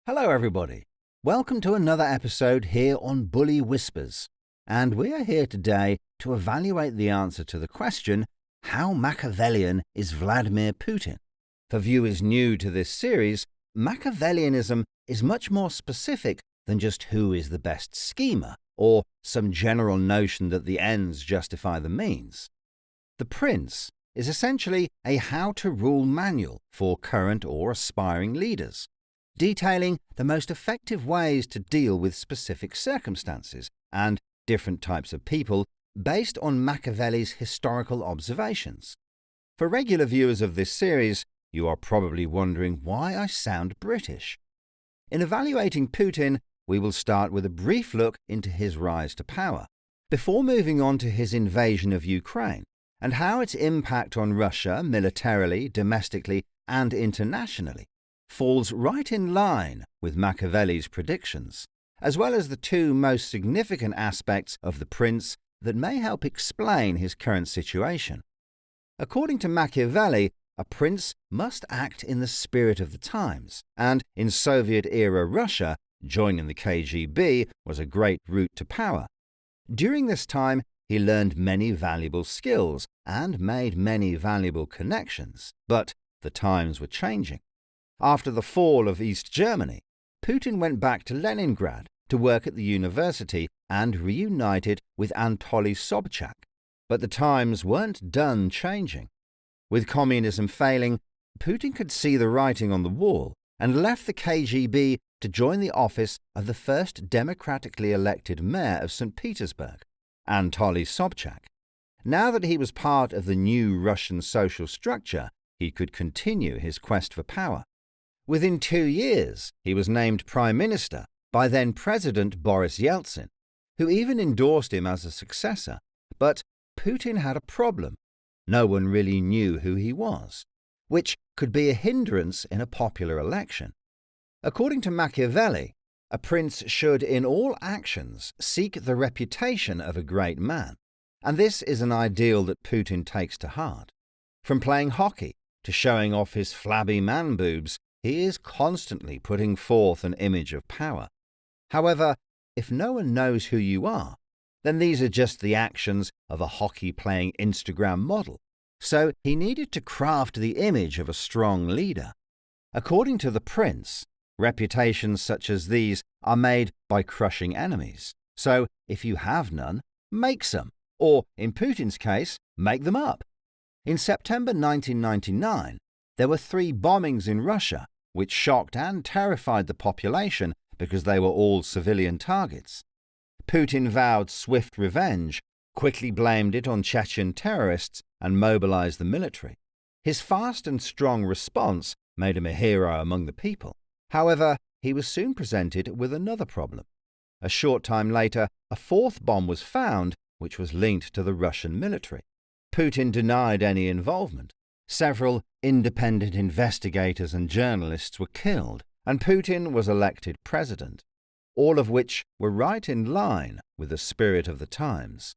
Hello everybody, welcome to another episode here on Bully Whispers, and we are here today to evaluate the answer to the question, how Machiavellian is Vladimir Putin? For viewers new to this series, Machiavellianism is much more specific than just who is the best schemer, or some general notion that the ends justify the means. The Prince is essentially a how-to-rule manual for current or aspiring leaders, detailing the most effective ways to deal with specific circumstances and different types of people based on Machiavelli's historical observations. For regular viewers of this series, you are probably wondering why I sound British. In evaluating Putin, we will start with a brief look into his rise to power, before moving on to his invasion of Ukraine and how its impact on Russia militarily, domestically, and internationally falls right in line with Machiavelli's predictions, as well as the two most significant aspects of the Prince that may help explain his current situation. According to Machiavelli, a prince must act in the spirit of the times, and in Soviet-era Russia, joining the KGB was a great route to power. During this time, he learned many valuable skills and made many valuable connections, but the times were changing. After the fall of East Germany, Putin went back to Leningrad to work at the university and reunited with Anatoly Sobchak. But the times weren't done changing. With communism failing, Putin could see the writing on the wall and left the KGB to join the office of the first democratically elected mayor of St. Petersburg, Anatoly Sobchak. Now that he was part of the new Russian social structure, he could continue his quest for power. Within 2 years, he was named Prime Minister by then-President Boris Yeltsin, who even endorsed him as a successor. But Putin had a problem. No one really knew who he was, which could be a hindrance in a popular election. According to Machiavelli, a prince should in all actions seek the reputation of a great man, and this is an ideal that Putin takes to heart. From playing hockey to showing off his flabby man boobs, he is constantly putting forth an image of power. However, if no one knows who you are, then these are just the actions of a hockey-playing Instagram model. So he needed to craft the image of a strong leader. According to the prince, reputations such as these are made by crushing enemies. So if you have none, make some, or in Putin's case, make them up. In September 1999, there were 3 bombings in Russia, which shocked and terrified the population because they were all civilian targets. Putin vowed swift revenge, quickly blamed it on Chechen terrorists, and mobilized the military. His fast and strong response made him a hero among the people. However, he was soon presented with another problem. A short time later, a 4th bomb was found, which was linked to the Russian military. Putin denied any involvement. Several independent investigators and journalists were killed, and Putin was elected president, all of which were right in line with the spirit of the times.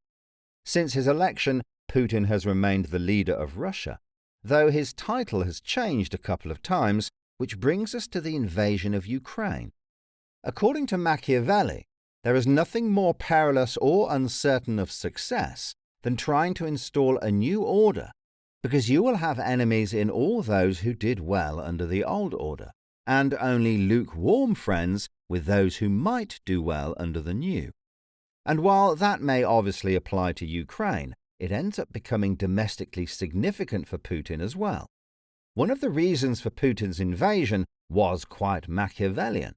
Since his election, Putin has remained the leader of Russia, though his title has changed a couple of times, which brings us to the invasion of Ukraine. According to Machiavelli, there is nothing more perilous or uncertain of success than trying to install a new order, because you will have enemies in all those who did well under the old order, and only lukewarm friends with those who might do well under the new. And while that may obviously apply to Ukraine, it ends up becoming domestically significant for Putin as well. One of the reasons for Putin's invasion was quite Machiavellian.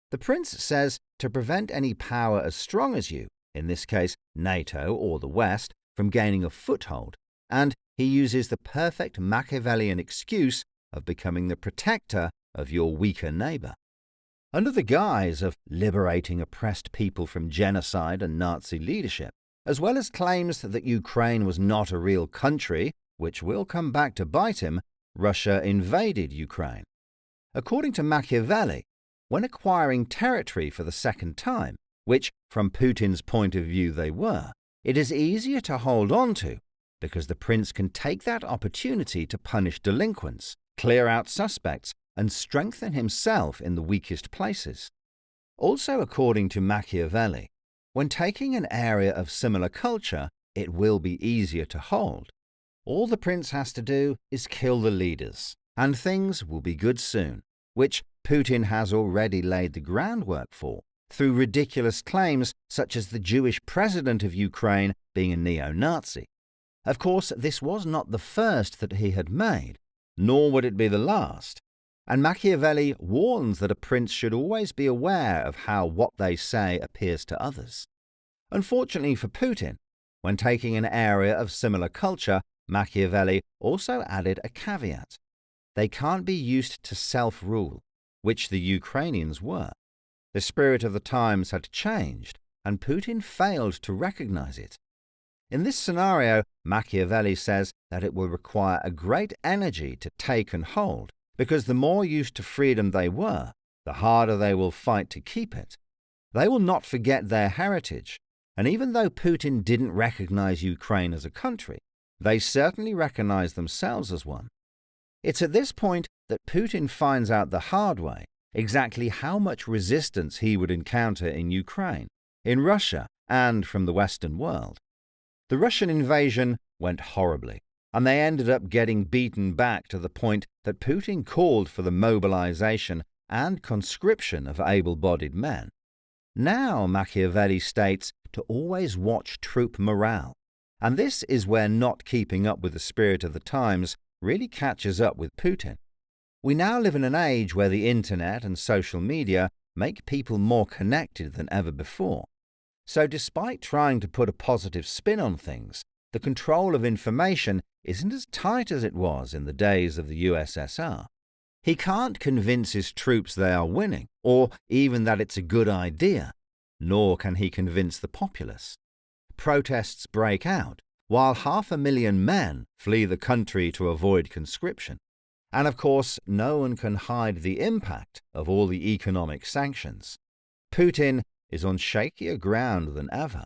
The prince says to prevent any power as strong as you, in this case NATO or the West, from gaining a foothold, and he uses the perfect Machiavellian excuse of becoming the protector of your weaker neighbor. Under the guise of liberating oppressed people from genocide and Nazi leadership, as well as claims that Ukraine was not a real country, which will come back to bite him, Russia invaded Ukraine. According to Machiavelli, when acquiring territory for the second time, which from Putin's point of view they were, it is easier to hold on to, because the prince can take that opportunity to punish delinquents, clear out suspects, and strengthen himself in the weakest places. Also, according to Machiavelli, when taking an area of similar culture, it will be easier to hold. All the prince has to do is kill the leaders, and things will be good soon, which Putin has already laid the groundwork for through ridiculous claims such as the Jewish president of Ukraine being a neo-Nazi. Of course, this was not the first that he had made, nor would it be the last. And Machiavelli warns that a prince should always be aware of how what they say appears to others. Unfortunately for Putin, when taking an area of similar culture, Machiavelli also added a caveat. They can't be used to self-rule, which the Ukrainians were. The spirit of the times had changed, and Putin failed to recognize it. In this scenario, Machiavelli says that it will require a great energy to take and hold, because the more used to freedom they were, the harder they will fight to keep it. They will not forget their heritage, and even though Putin didn't recognize Ukraine as a country, they certainly recognize themselves as one. It's at this point that Putin finds out the hard way exactly how much resistance he would encounter in Ukraine, in Russia, and from the Western world. The Russian invasion went horribly, and they ended up getting beaten back to the point that Putin called for the mobilization and conscription of able-bodied men. Now Machiavelli states to always watch troop morale, and this is where not keeping up with the spirit of the times really catches up with Putin. We now live in an age where the internet and social media make people more connected than ever before. So despite trying to put a positive spin on things, the control of information isn't as tight as it was in the days of the USSR. He can't convince his troops they are winning, or even that it's a good idea, nor can he convince the populace. Protests break out, while 500,000 men flee the country to avoid conscription. And of course, no one can hide the impact of all the economic sanctions. Putin is on shakier ground than ever.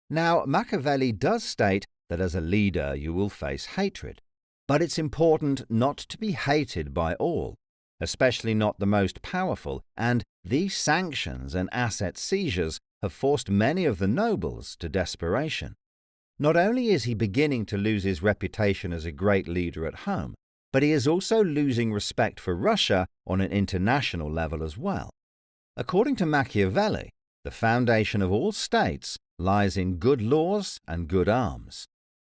Now, Machiavelli does state that as a leader you will face hatred, but it's important not to be hated by all, especially not the most powerful, and these sanctions and asset seizures have forced many of the nobles to desperation. Not only is he beginning to lose his reputation as a great leader at home, but he is also losing respect for Russia on an international level as well. According to Machiavelli, the foundation of all states lies in good laws and good arms.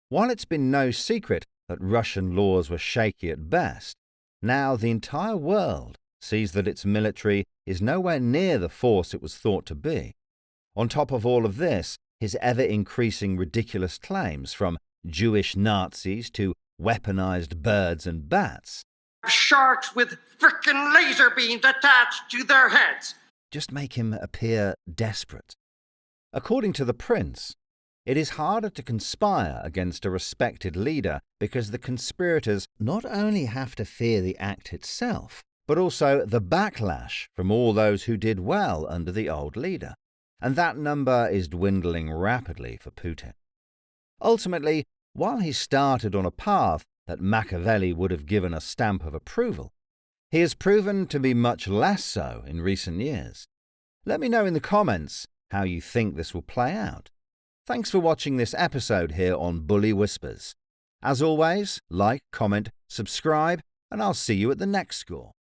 While it's been no secret that Russian laws were shaky at best, now the entire world sees that its military is nowhere near the force it was thought to be. On top of all of this, his ever-increasing ridiculous claims from Jewish Nazis to weaponized birds and bats. Sharks with frickin' laser beams attached to their heads just make him appear desperate. According to the prince, it is harder to conspire against a respected leader because the conspirators not only have to fear the act itself, but also the backlash from all those who did well under the old leader. And that number is dwindling rapidly for Putin. Ultimately, while he started on a path that Machiavelli would have given a stamp of approval, he has proven to be much less so in recent years. Let me know in the comments how you think this will play out. Thanks for watching this episode here on Bully Whispers. As always, like, comment, subscribe, and I'll see you at the next score.